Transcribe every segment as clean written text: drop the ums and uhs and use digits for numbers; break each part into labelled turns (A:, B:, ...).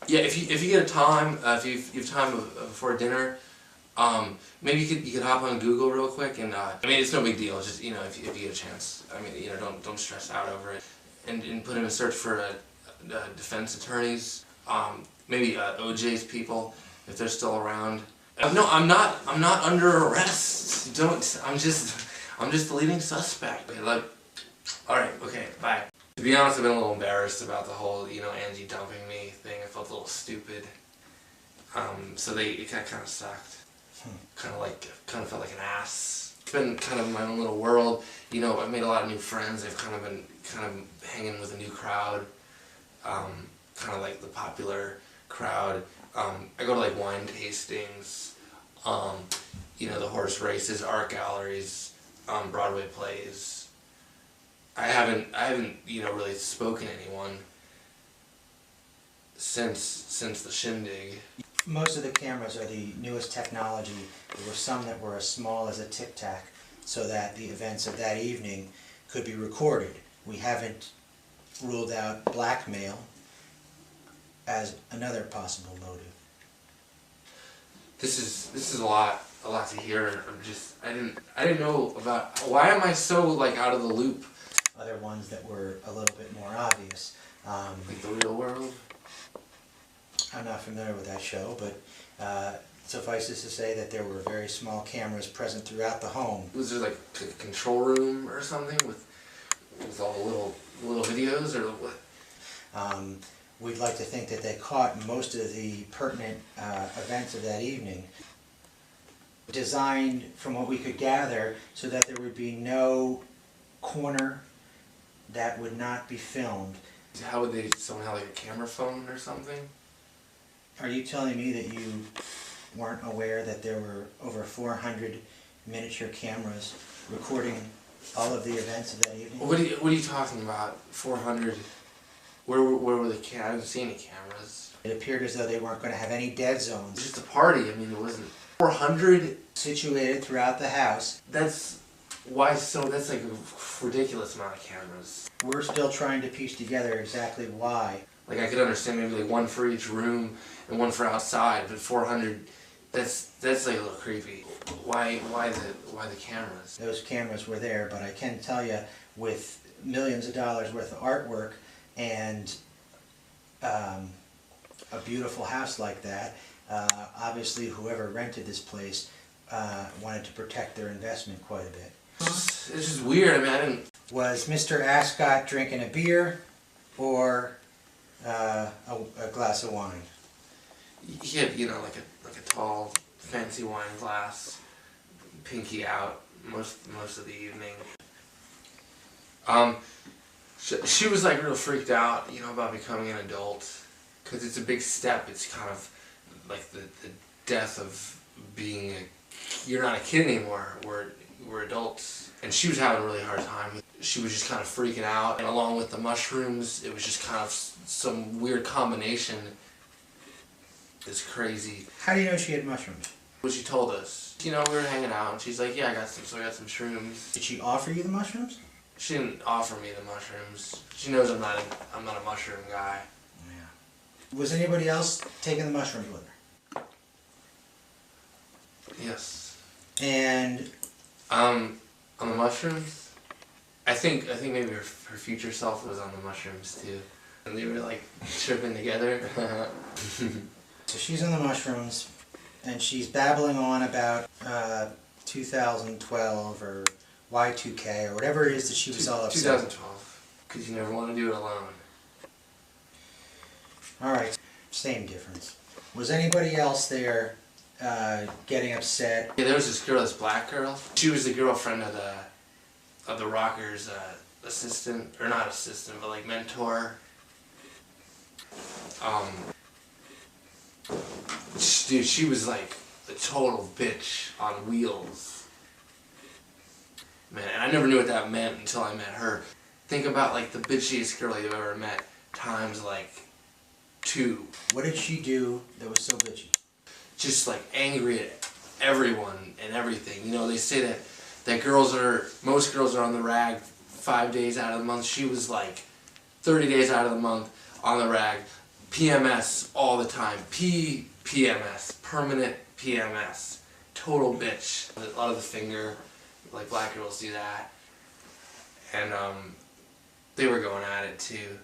A: Yeah, if you get a time, if you have time before dinner, maybe you could hop on Google real quick and I mean it's no big deal. It's just if you get a chance. I mean don't stress out over it, and put in a search for defense attorneys, maybe OJ's people if they're still around. No, I'm not under arrest. Don't. I'm just the leading suspect. Like, all right, okay, bye. To be honest, I've been a little embarrassed about the whole, Angie dumping me thing. I felt a little stupid. So it kind of sucked. Kind of felt like an ass. It's been kind of my own little world. I've made a lot of new friends. I've kind of been hanging with a new crowd. Kind of like the popular crowd. I go to like wine tastings, the horse races, art galleries, Broadway plays. I haven't really spoken to anyone since the shindig.
B: Most of the cameras are the newest technology. There were some that were as small as a Tic Tac, so that the events of that evening could be recorded. We haven't ruled out blackmail as another possible motive.
A: This is a lot to hear. I didn't know about. Why am I so like out of the loop?
B: Other ones that were a little bit more obvious.
A: Like The Real World?
B: I'm not familiar with that show, but suffices to say that there were very small cameras present throughout the home.
A: Was there like a control room or something with all the little videos or what?
B: We'd like to think that they caught most of the pertinent events of that evening. Designed, from what we could gather, so that there would be no corner that would not be filmed.
A: How would someone have like a camera phone or something?
B: Are you telling me that you weren't aware that there were over 400 miniature cameras recording all of the events of that evening?
A: What are you talking about? 400? Where were the cameras? I didn't see any cameras.
B: It appeared as though they weren't going to have any dead
A: It was
B: zones.
A: just a party. I mean, it wasn't 400
B: Situated throughout the house.
A: That's like a ridiculous amount of cameras.
B: We're still trying to piece together exactly why.
A: Like I could understand maybe like one for each room and one for outside, but 400, that's like a little creepy. Why the cameras?
B: Those cameras were there, but I can tell you, with millions of dollars worth of artwork and a beautiful house like that, obviously whoever rented this place wanted to protect their investment quite a bit.
A: It's just weird. I mean, I didn't.
B: Was Mr. Ascot drinking a beer or a glass of wine?
A: He had, like a tall, fancy wine glass, pinky out most of the evening. She was like real freaked out, about becoming an adult, because it's a big step. It's kind of like the death of being you're not a kid anymore. We're adults, and she was having a really hard time. She was just kind of freaking out, and along with the mushrooms, it was just kind of some weird combination. It's crazy.
B: How do you know she had mushrooms?
A: What she told us. We were hanging out, and she's like, "Yeah, I got some shrooms."
B: Did she offer you the mushrooms?
A: She didn't offer me the mushrooms. She knows I'm not a mushroom guy.
B: Yeah. Was anybody else taking the mushrooms with her?
A: Yes.
B: And
A: on the mushrooms, I think maybe her future self was on the mushrooms too, and they were like tripping together.
B: so she's on the mushrooms, and she's babbling on about 2012 or Y2K or whatever it is that she was all upset.
A: 2012, because you never want to do it alone.
B: All right, same difference. Was anybody else there getting upset?
A: Yeah, there was this girl, this black girl. She was the girlfriend of the rocker's assistant, or not assistant, but like mentor. Dude, she was like a total bitch on wheels. Man, and I never knew what that meant until I met her. Think about like the bitchiest girl you've ever met times like 2.
B: What did she do that was so bitchy?
A: Just like angry at everyone and everything. They say that most girls are on the rag 5 days out of the month. She was like 30 days out of the month on the rag, PMS all the time. PMS. Permanent PMS. Total bitch. A lot of the finger, like black girls do that. And they were going at it too.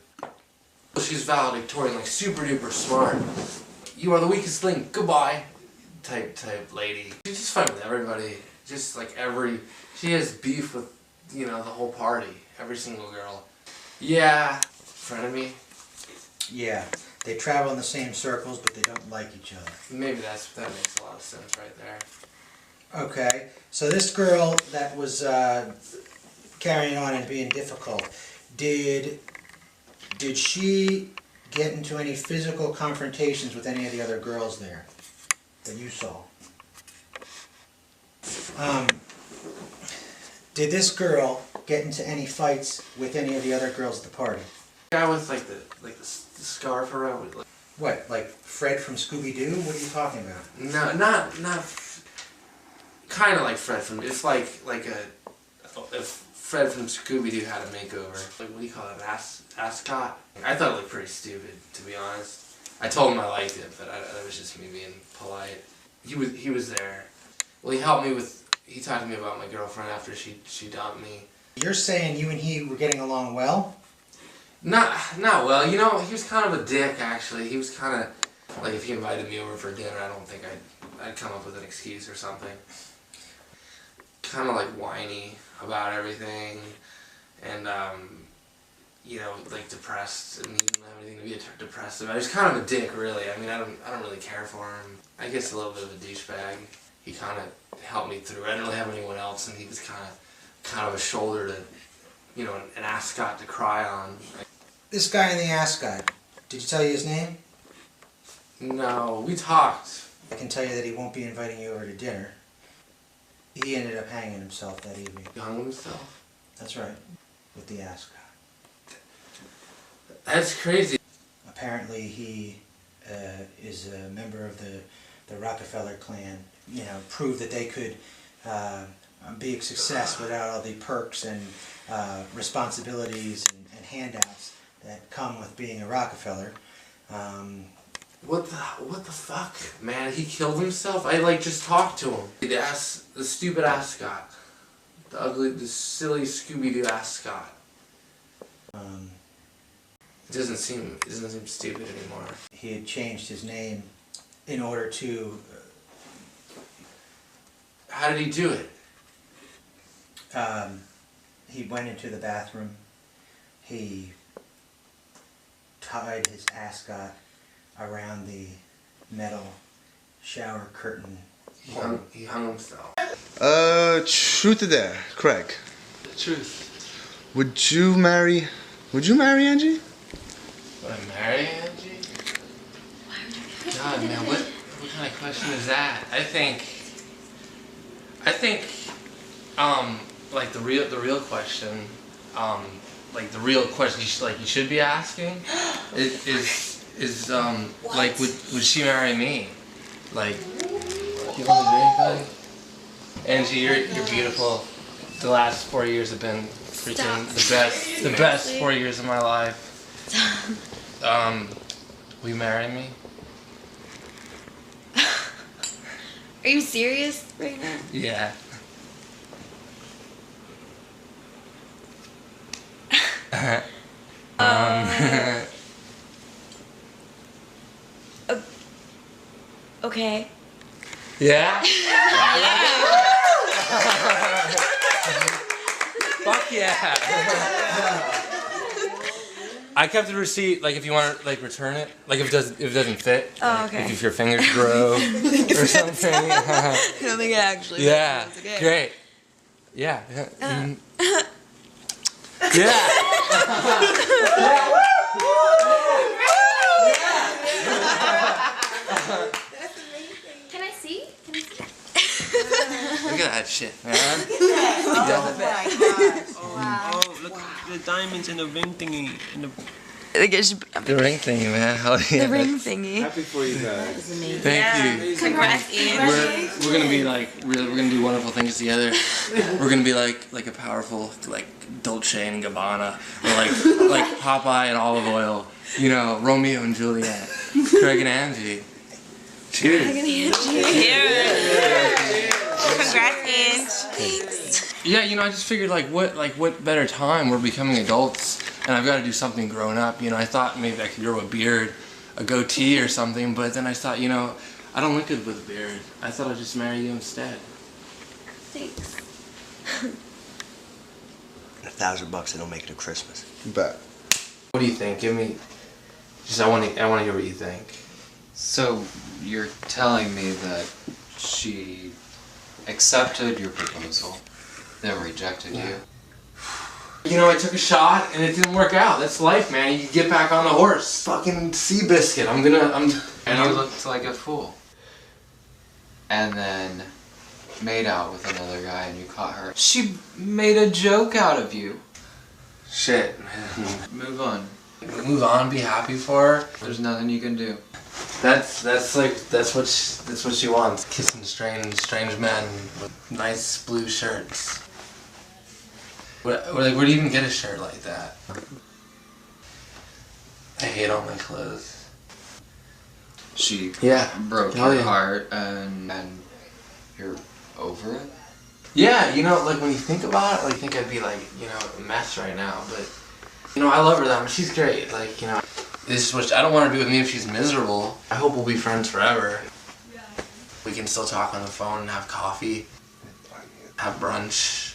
A: She's valedictorian, like super duper smart. You are the weakest link, goodbye. Type lady. She's just fighting with everybody. Just like she has beef with, you know, the whole party. Every single girl. Yeah. Frenemy?
B: Yeah. They travel in the same circles, but they don't like each other.
A: Maybe that makes a lot of sense right there.
B: Okay. So this girl that was carrying on and being difficult, did she get into any physical confrontations with any of the other girls there that you saw? Did this girl get into any fights with any of the other girls at the party?
A: The guy with like the scarf around. Like,
B: what, like Fred from Scooby-Doo? What are you talking about?
A: no, not kind of like Fred from. It's like if Fred from Scooby-Doo had a makeover. Like, what do you call it? Ascot? I thought it looked pretty stupid, to be honest. I told him I liked it, but that was just me being polite. He was there. Well, he helped me with. He talked to me about my girlfriend after she dumped me.
B: You're saying you and he were getting along well?
A: Not well. You know, he was kind of a dick, actually. He was kind of like, if he invited me over for dinner, I don't think I'd come up with an excuse or something. Kind of like whiny about everything, and you know, like depressed, and he didn't have anything to be depressed about. He was kind of a dick, really. I mean, I don't really care for him. I guess a little bit of a douchebag. He kind of helped me through. I didn't really have anyone else, and he was kind of a shoulder to, you know, an ascot to cry on.
B: This guy in the ascot, did you tell you his name?
A: No, we talked.
B: I can tell you that he won't be inviting you over to dinner. He ended up hanging himself that evening.
A: He hung himself?
B: That's right, with the ascot.
A: That's crazy.
B: Apparently he is a member of the Rockefeller clan. You know, proved that they could be a success without all the perks and responsibilities and handouts that come with being a Rockefeller.
A: What the fuck, man? He killed himself? I like just talked to him. The stupid ascot, the silly Scooby-Doo ascot. It doesn't seem stupid anymore.
B: He had changed his name in order to.
A: How did he do it?
B: He went into the bathroom. He tied his ascot around the metal shower curtain.
A: He hung himself.
C: Truth or dare, Craig?
A: The truth.
C: Would you marry Angie?
A: Would I marry Angie? God, man, what kind of question is that? I think, like the real question, like the real question you should be asking is like would she marry me? Like, you want to drink, buddy? Angie, you're beautiful. The last 4 years have been freaking the best 4 years of my life. Will you marry me?
D: Are you serious right now?
A: Yeah.
D: Okay.
A: Yeah? Fuck yeah. I kept the receipt, like if you want to like return it, like if it doesn't fit.
D: Oh, okay.
A: If your fingers grow or something.
D: I don't think it actually
A: Yeah.
D: fits. Okay.
A: Great. Yeah. Yeah.
D: Can I see?
A: Look at that shit, man.
E: Oh my gosh. Wow.
F: Oh, look, the diamonds in the ring thingy.
D: Like it should,
A: The ring thingy, man. Hell yeah.
D: the ring thingy.
E: Happy for you guys.
A: Thank you.
D: Congrats, Ian.
A: We're gonna be like we're gonna do wonderful things together. We're gonna be like a powerful like Dolce and Gabbana, or like Popeye and olive oil. You know, Romeo and Juliet, Craig and Angie. Cheers.
D: Congrats, Ian. Thanks.
A: Yeah, you know, I just figured what better time, we're becoming adults, and I've got to do something grown up. You know, I thought maybe I could grow a beard, a goatee or something, but then I thought, you know, I don't look good with a beard. I thought I'd just marry you instead.
D: Thanks.
F: $1,000 it'll make it a Christmas.
C: Bet.
A: What do you think? Give me, just I want to hear what you think.
G: So, you're telling me that she accepted your proposal, then rejected you?
A: You know, I took a shot and it didn't work out. That's life, man. You get back on the horse. Fucking Seabiscuit.
G: And you looked like a fool. And then made out with another guy and you caught her. She made a joke out of you.
A: Shit, man.
G: Move on.
A: Move on, be happy for her.
G: There's nothing you can do.
A: That's what she wants. Kissing strange men with nice blue shirts. Where do you even get a shirt like that? I hate all my clothes.
G: She broke
A: Hell
G: your
A: yeah.
G: heart and you're over it?
A: Yeah, you know, like when you think about it, like, I think I'd be like, you know, a mess right now, but, you know, I love her that much. She's great. Like, you know, this is what I don't want her to be with me if she's miserable. I hope we'll be friends forever. We can still talk on the phone and have coffee, have brunch.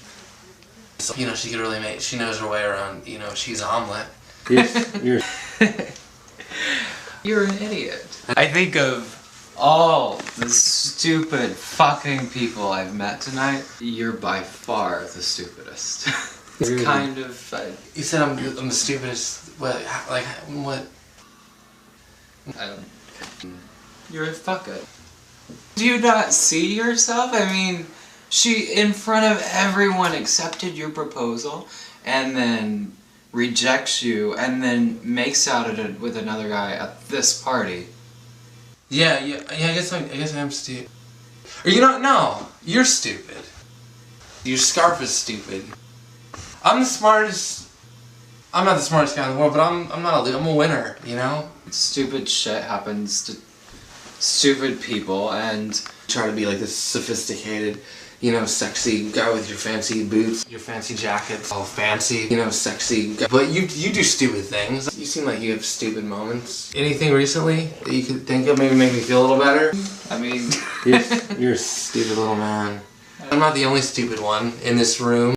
A: So, you know, she could really she knows her way around, you know, cheese omelet.
G: You're an idiot. I think of all the stupid fucking people I've met tonight, you're by far the stupidest. It's
A: Really?
G: kind of...
A: You said I'm the stupidest. What? Like what?
G: You're a fuck it. Do you not see yourself? I mean, she, in front of everyone, accepted your proposal, and then rejects you, and then makes out with another guy at this party.
A: Yeah. I guess I'm stupid. Or you don't know. You're stupid. Your scarf is stupid. I'm the smartest. I'm not the smartest guy in the world, but I'm a winner. You know.
G: Stupid shit happens to stupid people, and
A: Try to be like this sophisticated, you know, sexy guy with your fancy boots, your fancy jackets, all fancy, you know, sexy guy. But you do stupid things. You seem like you have stupid moments. Anything recently that you could think of maybe make me feel a little better?
G: I mean...
A: You're a stupid little man. I'm not the only stupid one in this room.